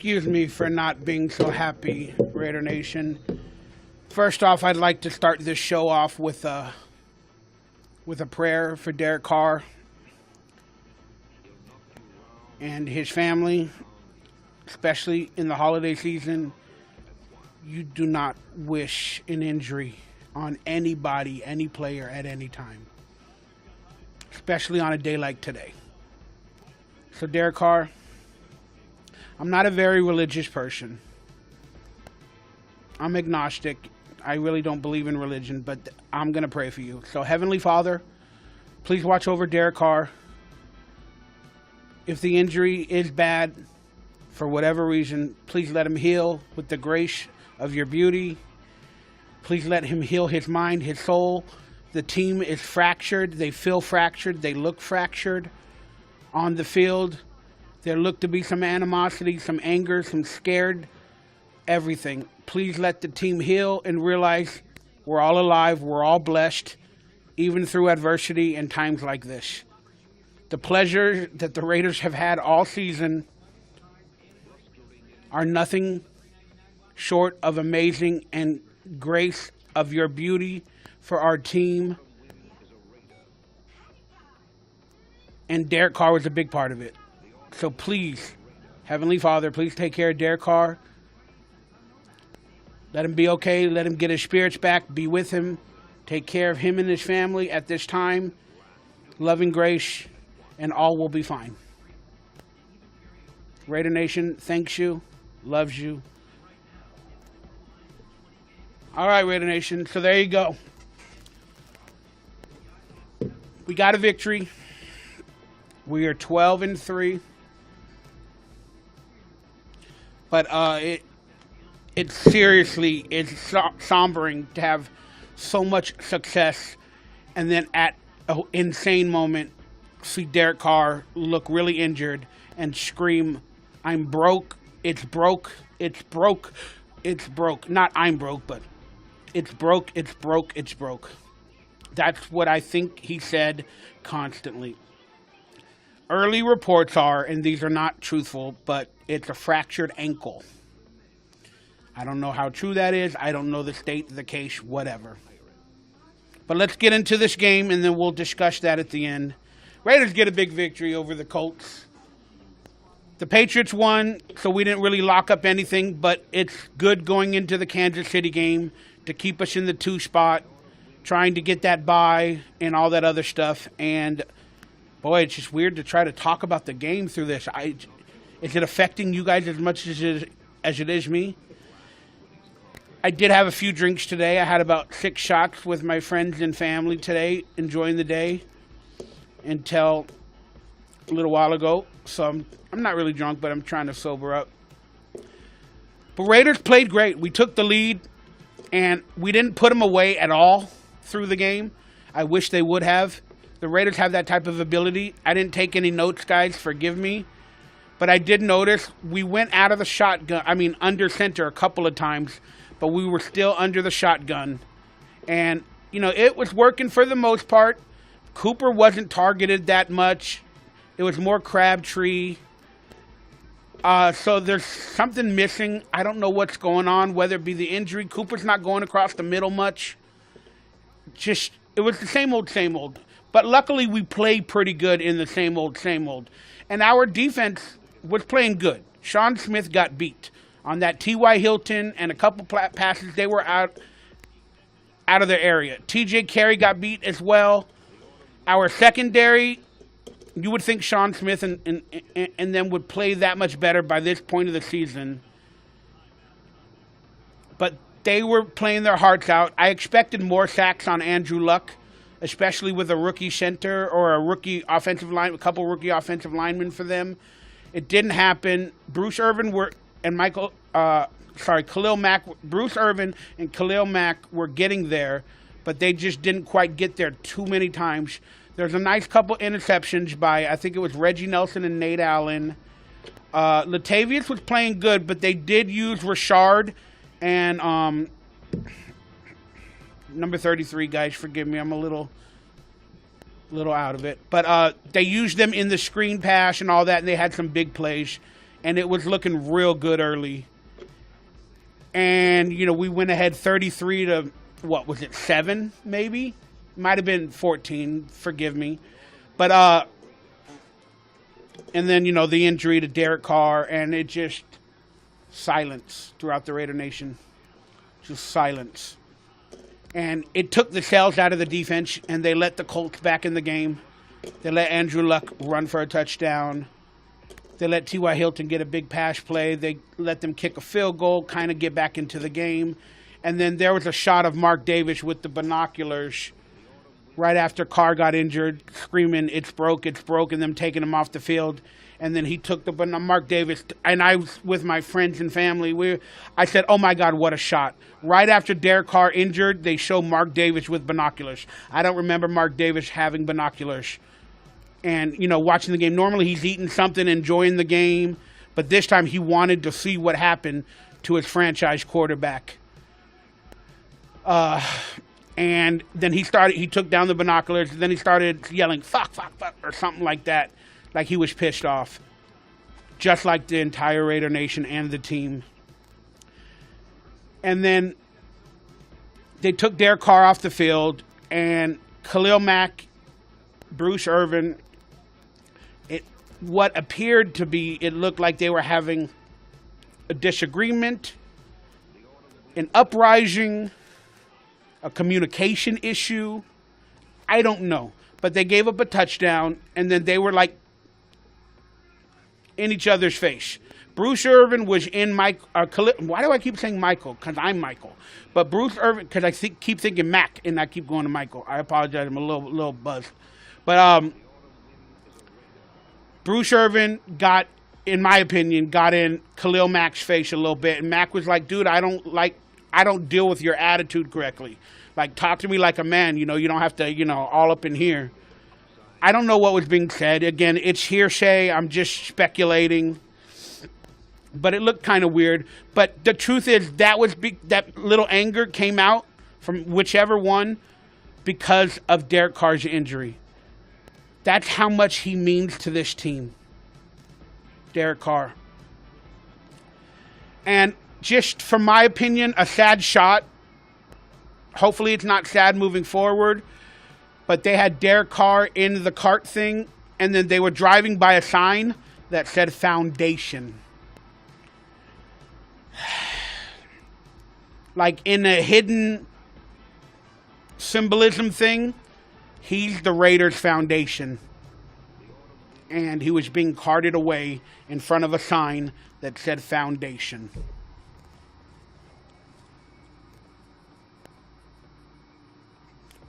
excuse me for not being so happy, Raider Nation. First off, I'd like to start this show off with a prayer for Derek Carr and his family, especially in the holiday season. You do not wish an injury on anybody, any player at any time, especially on a day like today. So Derek Carr, I'm not a very religious person. I'm agnostic. I really don't believe in religion, but I'm going to pray for you. So Heavenly Father, please watch over Derek Carr. If the injury is bad, for whatever reason, please let him heal with the grace of your beauty. Please let him heal his mind, his soul. The team is fractured. They feel fractured. They look fractured on the field. There look to be some animosity, some anger, some scared, everything. Please let the team heal and realize we're all alive, we're all blessed, even through adversity and times like this. The pleasures that the Raiders have had all season are nothing short of amazing, and grace of your beauty for our team. And Derek Carr was a big part of it. So please, Heavenly Father, please take care of Derek Carr. Let him be okay. Let him get his spirits back. Be with him. Take care of him and his family at this time. Loving grace, and all will be fine. Raider Nation thanks you, loves you. All right, Raider Nation. So there you go. We got a victory. We are 12-3. But it seriously is sombering to have so much success and then at an insane moment see Derek Carr look really injured and scream, "I'm broke, it's broke, it's broke, it's broke." Not I'm broke, but it's broke, it's broke, it's broke. That's what I think he said constantly. Early reports are, and these are not truthful, but it's a fractured ankle. I don't know how true that is. I don't know the state of the case, whatever. But let's get into this game, and then we'll discuss that at the end. Raiders get a big victory over the Colts. The Patriots won, so we didn't really lock up anything, but it's good going into the Kansas City game to keep us in the 2 spot, trying to get that bye and all that other stuff. And boy, it's just weird to try to talk about the game through this. Is it affecting you guys as much as it is me? I did have a few drinks today. I had about 6 shots with my friends and family today, enjoying the day until a little while ago. So I'm not really drunk, but I'm trying to sober up. But Raiders played great. We took the lead, and we didn't put them away at all through the game. I wish they would have. The Raiders have that type of ability. I didn't take any notes, guys. Forgive me. But I did notice we went out of the shotgun. I mean, under center a couple of times, but we were still under the shotgun. And, you know, it was working for the most part. Cooper wasn't targeted that much. It was more Crabtree. So there's something missing. I don't know what's going on, whether it be the injury. Cooper's not going across the middle much. Just, it was the same old, same old. But luckily, we played pretty good in the same old, same old. And our defense was playing good. Sean Smith got beat on that T.Y. Hilton and a couple passes. They were out of their area. T.J. Carey got beat as well. Our secondary, you would think Sean Smith and them would play that much better by this point of the season. But they were playing their hearts out. I expected more sacks on Andrew Luck, especially with a rookie center or a rookie offensive line, a couple rookie offensive linemen for them. It didn't happen. Bruce Irvin and Khalil Mack. Bruce Irvin and Khalil Mack were getting there, but they just didn't quite get there too many times. There's a nice couple interceptions by, I think it was Reggie Nelson and Nate Allen. Latavius was playing good, but they did use Rashard and number 33, guys. Forgive me, I'm a little out of it. But they used them in the screen pass and all that, and they had some big plays and it was looking real good early. And, you know, we went ahead 33 to, what was it, 7 maybe? Might have been 14, forgive me. But, and then, you know, the injury to Derek Carr, and it just, silence throughout the Raider Nation. Just silence. And it took the shells out of the defense, and they let the Colts back in the game. They let Andrew Luck run for a touchdown. They let T.Y. Hilton get a big pass play. They let them kick a field goal, kind of get back into the game. And then there was a shot of Mark Davis with the binoculars right after Carr got injured, screaming, it's broke, and them taking him off the field. And then he took the Mark Davis, and I was with my friends and family. I said, oh, my God, what a shot. Right after Derek Carr injured, they show Mark Davis with binoculars. I don't remember Mark Davis having binoculars. And, you know, watching the game, normally he's eating something, enjoying the game. But this time he wanted to see what happened to his franchise quarterback. And then he took down the binoculars, and then he started yelling, fuck, or something like that. Like he was pissed off. Just like the entire Raider Nation and the team. And then they took Derek Carr off the field, and Khalil Mack, Bruce Irvin, what appeared to be, it looked like they were having a disagreement, an uprising, a communication issue. I don't know. But they gave up a touchdown, and then they were like in each other's face. Bruce Irvin was in Mike. Why do I keep saying Michael? Because I'm Michael. But Bruce Irvin, because I keep thinking Mac, and I keep going to Michael. I apologize. I'm a little buzzed. But Bruce Irvin in my opinion, got in Khalil Mack's face a little bit, and Mack was like, "Dude, I don't deal with your attitude correctly. Like, talk to me like a man. You know, you don't have to, you know, all up in here." I don't know what was being said. Again, it's hearsay. I'm just speculating. But it looked kind of weird. But the truth is, that little anger came out from whichever one because of Derek Carr's injury. That's how much he means to this team, Derek Carr. And just from my opinion, a sad shot. Hopefully it's not sad moving forward. But they had Derek Carr in the cart thing, and then they were driving by a sign that said Foundation. Like in a hidden symbolism thing, he's the Raiders' foundation. And he was being carted away in front of a sign that said Foundation.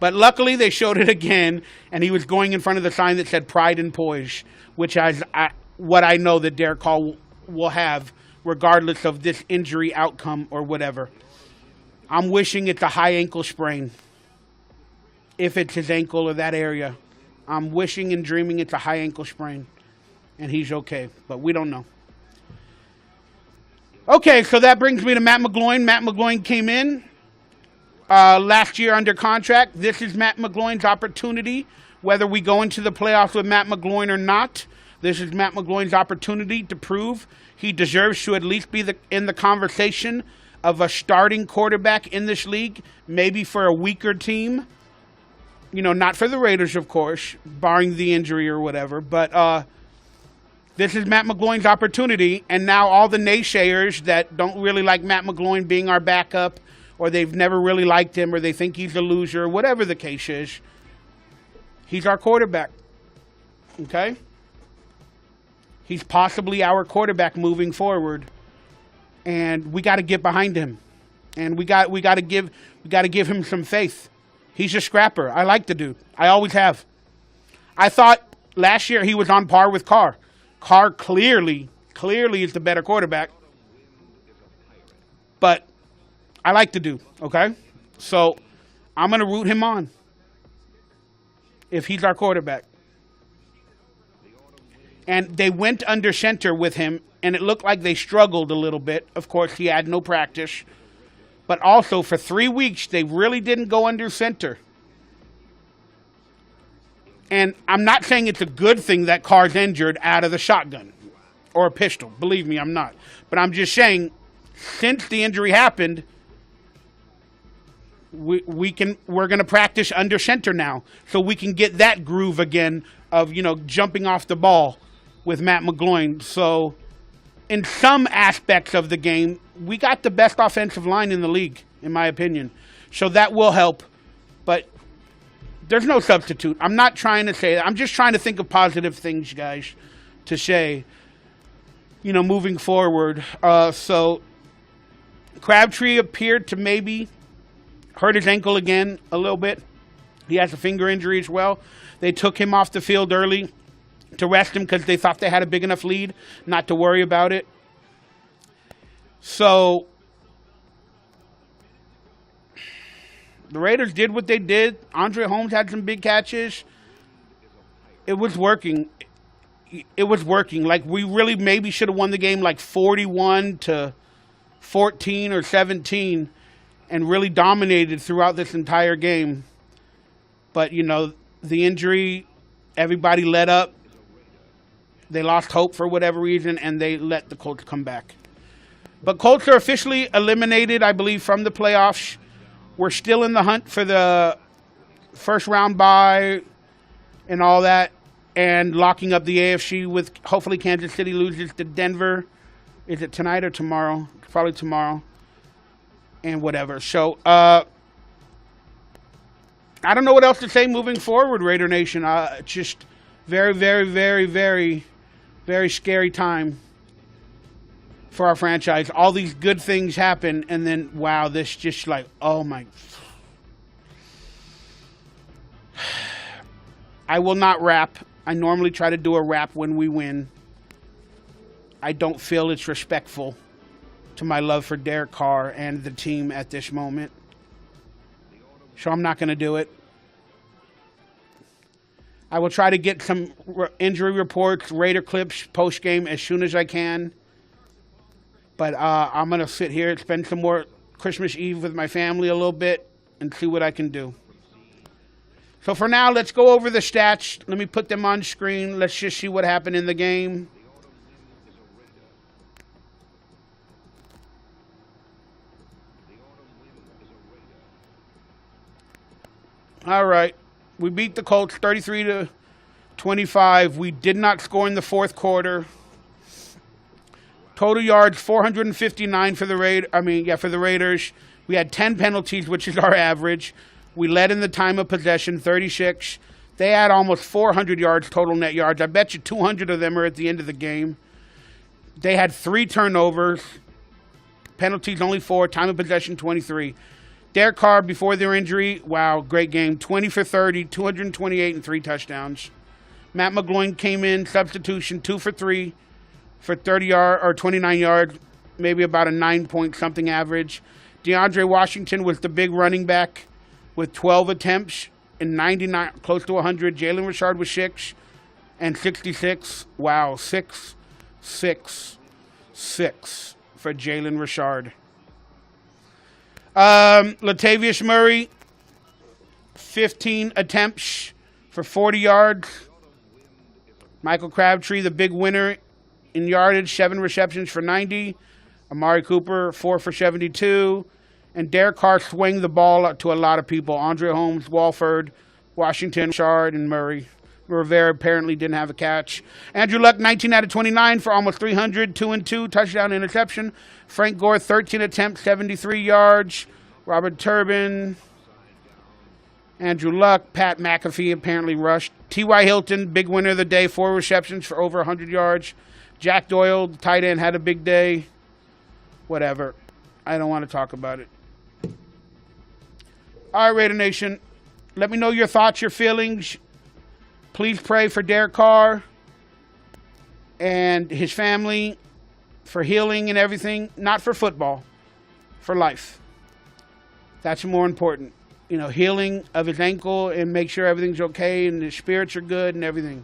But luckily they showed it again, and he was going in front of the sign that said Pride and Poise, which is what I know that Derek Carr will have regardless of this injury outcome or whatever. I'm wishing it's a high ankle sprain. If it's his ankle or that area. I'm wishing and dreaming it's a high ankle sprain. And he's okay. But we don't know. Okay, so that brings me to Matt McGloin. Matt McGloin came in last year under contract. This is Matt McGloin's opportunity. Whether we go into the playoffs with Matt McGloin or not, this is Matt McGloin's opportunity to prove he deserves to at least be in the conversation of a starting quarterback in this league, maybe for a weaker team. You know, not for the Raiders, of course, barring the injury or whatever. But this is Matt McGloin's opportunity. And now all the naysayers that don't really like Matt McGloin being our backup, or they've never really liked him, or they think he's a loser, whatever the case is, he's our quarterback. Okay? He's possibly our quarterback moving forward. And we got to get behind him. And we got to give him some faith. He's a scrapper. I like the dude. I always have. I thought last year he was on par with Carr. Carr clearly is the better quarterback. But I like the dude, okay? So I'm going to root him on if he's our quarterback. And they went under center with him, and it looked like they struggled a little bit. Of course, he had no practice. But also, for 3 weeks, they really didn't go under center. And I'm not saying it's a good thing that Carr's injured out of the shotgun. or a pistol. Believe me, I'm not. But I'm just saying, since the injury happened, we're going to practice under center now, so we can get that groove again of, you know, jumping off the ball with Matt McGloin. So in some aspects of the game, we got the best offensive line in the league, in my opinion. So that will help. But there's no substitute. I'm not trying to say that. I'm just trying to think of positive things, guys, to say, you know, moving forward. So Crabtree appeared to maybe hurt his ankle again a little bit. He has a finger injury as well. They took him off the field early to rest him because they thought they had a big enough lead not to worry about it. So the Raiders did what they did. Andre Holmes had some big catches. It was working. It was working. Like, we really maybe should have won the game like 41-14 or 17 and really dominated throughout this entire game. But, you know, the injury, everybody let up. They lost hope for whatever reason, and they let the Colts come back. But Colts are officially eliminated, I believe, from the playoffs. We're still in the hunt for the first round bye and all that, and locking up the AFC with hopefully Kansas City loses to Denver. Is it tonight or tomorrow? It's probably tomorrow. And whatever. So, I don't know what else to say moving forward, Raider Nation. Just very, very, very, very, very scary time for our franchise. All these good things happen, and then, wow, this just like, oh my. I will not rap. I normally try to do a rap when we win. I don't feel it's respectful to my love for Derek Carr and the team at this moment. So I'm not going to do it. I will try to get some injury reports, Raider clips, post-game as soon as I can. But I'm going to sit here and spend some more Christmas Eve with my family a little bit and see what I can do. So for now, let's go over the stats. Let me put them on screen. Let's just see what happened in the game. All right. We beat the Colts 33-25. We did not score in the fourth quarter. Total yards 459 for the Raiders. We had 10 penalties, which is our average. We led in the time of possession, 36. They had almost 400 yards total net yards. I bet you 200 of them are at the end of the game. They had 3 turnovers. Penalties only 4. Time of possession 23. Derek Carr, before their injury, wow, great game. 20 for 30, 228 and 3 touchdowns. Matt McGloin came in, substitution, 2 for 3 for 30 yards or 29 yards, maybe about a 9-point-something average. DeAndre Washington was the big running back with 12 attempts and 99, close to 100. Jalen Richard was 6 and 66. Wow, 6 for Jalen Richard. Latavius Murray, 15 attempts for 40 yards. Michael Crabtree, the big winner in yardage, 7 receptions for 90. Amari Cooper, 4 for 72. And Derek Carr swung the ball to a lot of people. Andre Holmes, Walford, Washington, Richard, and Murray. Rivera apparently didn't have a catch. Andrew Luck, 19 out of 29 for almost 300, 2-2, touchdown, interception. Frank Gore, 13 attempts, 73 yards. Robert Turbin, Andrew Luck, Pat McAfee apparently rushed. T.Y. Hilton, big winner of the day, 4 receptions for over 100 yards. Jack Doyle, the tight end, had a big day. Whatever. I don't want to talk about it. All right, Raider Nation, let me know your thoughts, your feelings. Please pray for Derek Carr and his family, for healing and everything. Not for football, for life. That's more important. You know, healing of his ankle and make sure everything's okay and his spirits are good and everything.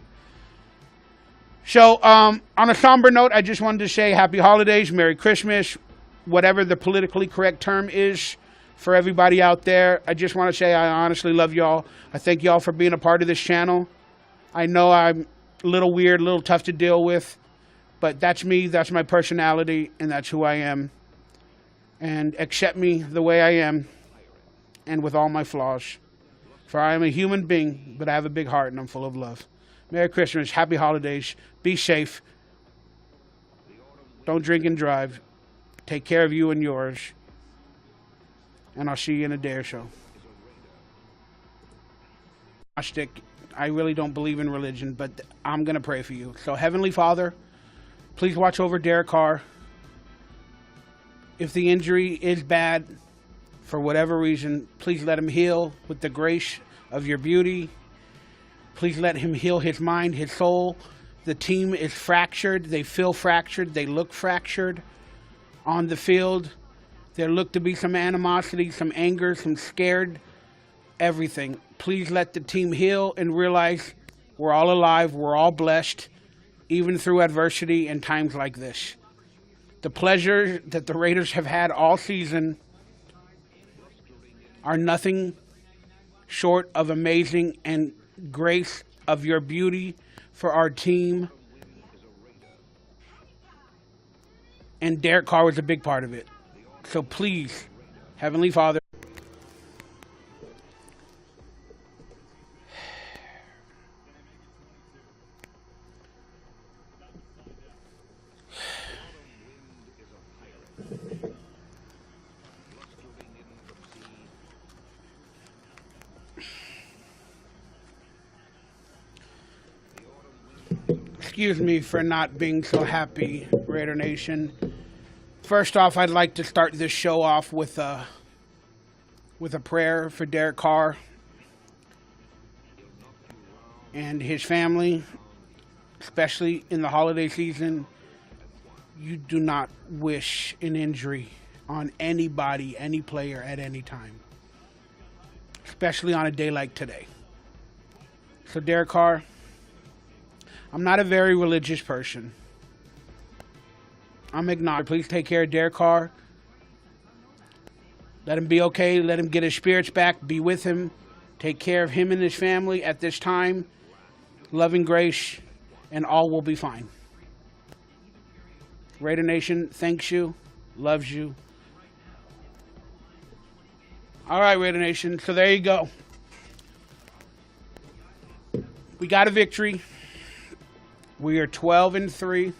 So, on a somber note, I just wanted to say Happy Holidays, Merry Christmas, whatever the politically correct term is for everybody out there. I just want to say I honestly love y'all. I thank y'all for being a part of this channel. I know I'm a little weird, a little tough to deal with, But that's me, that's my personality, and that's who I am. And accept me the way I am and with all my flaws. For I am a human being, but I have a big heart and I'm full of love. Merry Christmas, happy holidays, be safe. Don't drink and drive. Take care of you and yours. And I'll see you in a day or so. I really don't believe in religion, but I'm going to pray for you. So, Heavenly Father, please watch over Derek Carr. If the injury is bad, for whatever reason, please let him heal with the grace of your beauty. Please let him heal his mind, his soul. The team is fractured. They feel fractured. They look fractured on the field. There look to be some animosity, some anger, some scared, everything. Please let the team heal and realize we're all alive. We're all blessed, even through adversity and times like this. The pleasures that the Raiders have had all season are nothing short of amazing, and grace of your beauty for our team. And Derek Carr was a big part of it. So please, Heavenly Father, excuse me for not being so happy, Raider Nation. First off, I'd like to start this show off with a prayer for Derek Carr and his family, especially in the holiday season. You do not wish an injury on anybody, any player at any time, especially on a day like today. So Derek Carr, I'm not a very religious person. I'm ignored. Please take care of Derek Carr. Let him be okay. Let him get his spirits back. Be with him. Take care of him and his family at this time. Loving grace, and all will be fine. Raider Nation thanks you, loves you. All right, Raider Nation. So there you go. We got a victory. We are 12-3.